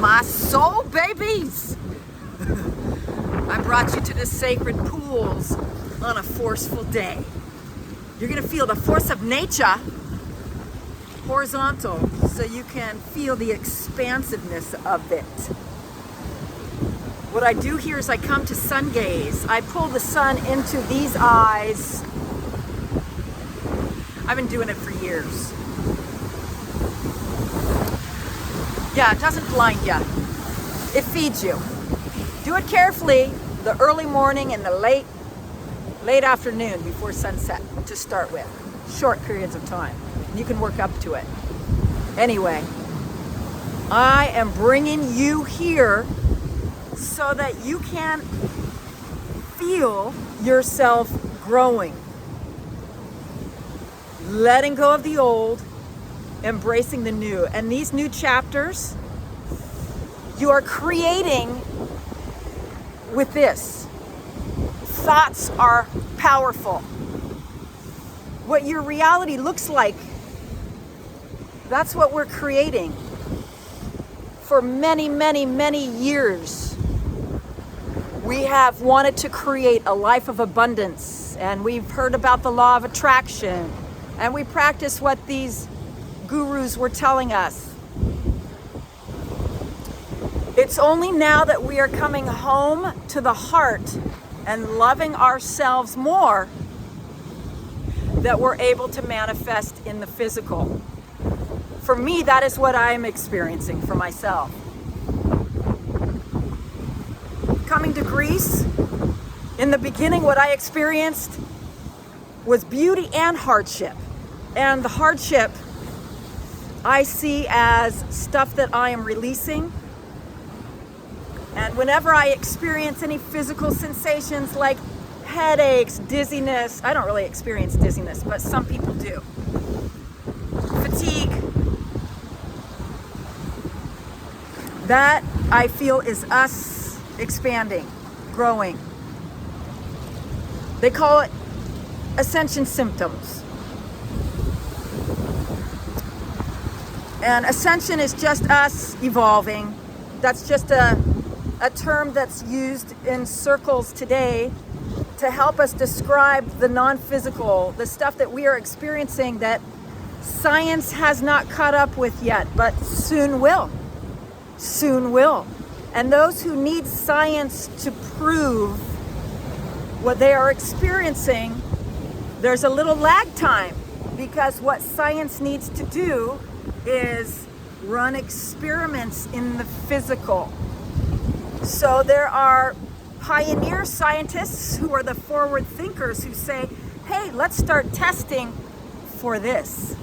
my soul babies. I brought you to the sacred pools on a forceful day. You're gonna feel the force of nature horizontal so you can feel the expansiveness of it. What I do here is I come to sun gaze. I pull the sun into these eyes. I've been doing it for years. Yeah, it doesn't blind you. It feeds you. Do it carefully the early morning and the late afternoon before sunset to start with. Short periods of time. You can work up to it. Anyway, I am bringing you here so that you can feel yourself growing. Letting go of the old, embracing the new. And these new chapters, you are creating with this. Thoughts are powerful. What your reality looks like, that's what we're creating. For many, many, many years, we have wanted to create a life of abundance, and we've heard about the law of attraction, and we practice what these gurus were telling us. It's only now that we are coming home to the heart and loving ourselves more that we're able to manifest in the physical. For me, that is what I am experiencing for myself. Coming to Greece, in the beginning, what I experienced was beauty and hardship. And the hardship I see as stuff that I am releasing. And whenever I experience any physical sensations like headaches, dizziness, I don't really experience dizziness, but some people do. Fatigue. That I feel is us expanding, growing. They call it ascension symptoms. And ascension is just us evolving. That's just a term that's used in circles today to help us describe the non-physical, the stuff that we are experiencing that science has not caught up with yet, but soon will. Soon will. And those who need science to prove what they are experiencing, there's a little lag time, because what science needs to do is run experiments in the physical. So there are pioneer scientists who are the forward thinkers who say, hey, let's start testing for this.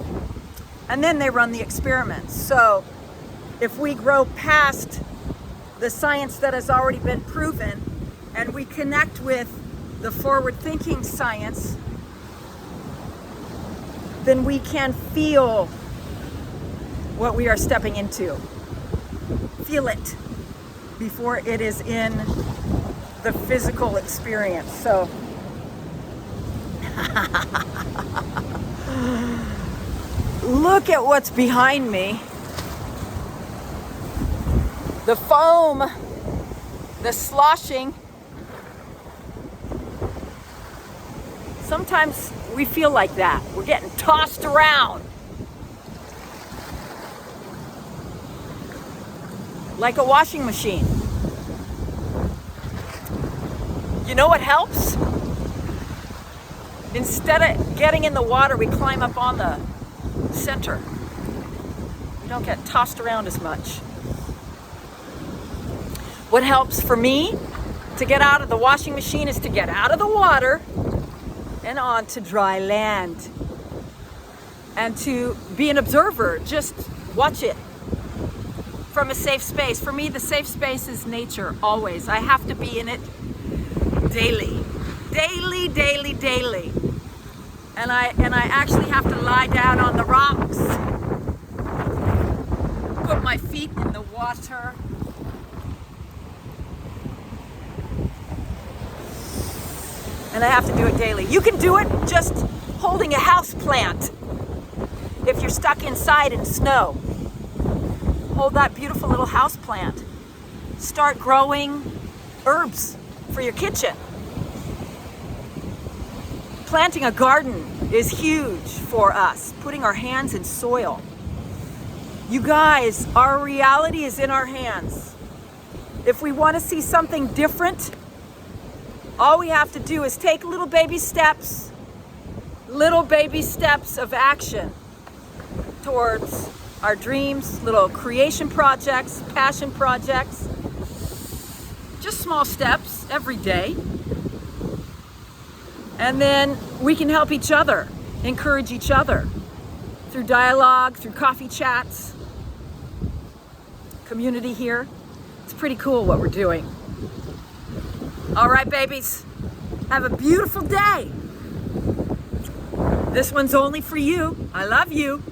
And then they run the experiments. So if we grow past the science that has already been proven and we connect with the forward thinking science, then we can feel what we are stepping into. Feel it before it is in the physical experience. So look at what's behind me. The foam, the sloshing. Sometimes we feel like that. We're getting tossed around. Like a washing machine. You know what helps? Instead of getting in the water, we climb up on the center. We don't get tossed around as much. What helps for me to get out of the washing machine is to get out of the water and onto dry land. And to be an observer, just watch it from a safe space. For me, the safe space is nature, always. I have to be in it daily. Daily, daily, daily. And I actually have to lie down on the rocks, put my feet in the water, and I have to do it daily. You can do it just holding a house plant if you're stuck inside in snow. hold that beautiful little house plant. Start growing herbs for your kitchen. Planting a garden is huge for us, putting our hands in soil. You guys, our reality is in our hands. If we want to see something different, all we have to do is take little baby steps of action towards our dreams, little creation projects, passion projects. Just small steps every day. And then we can help each other, encourage each other through dialogue, through coffee chats, community here. It's pretty cool what we're doing. All right, babies, have a beautiful day. This one's only for you. I love you.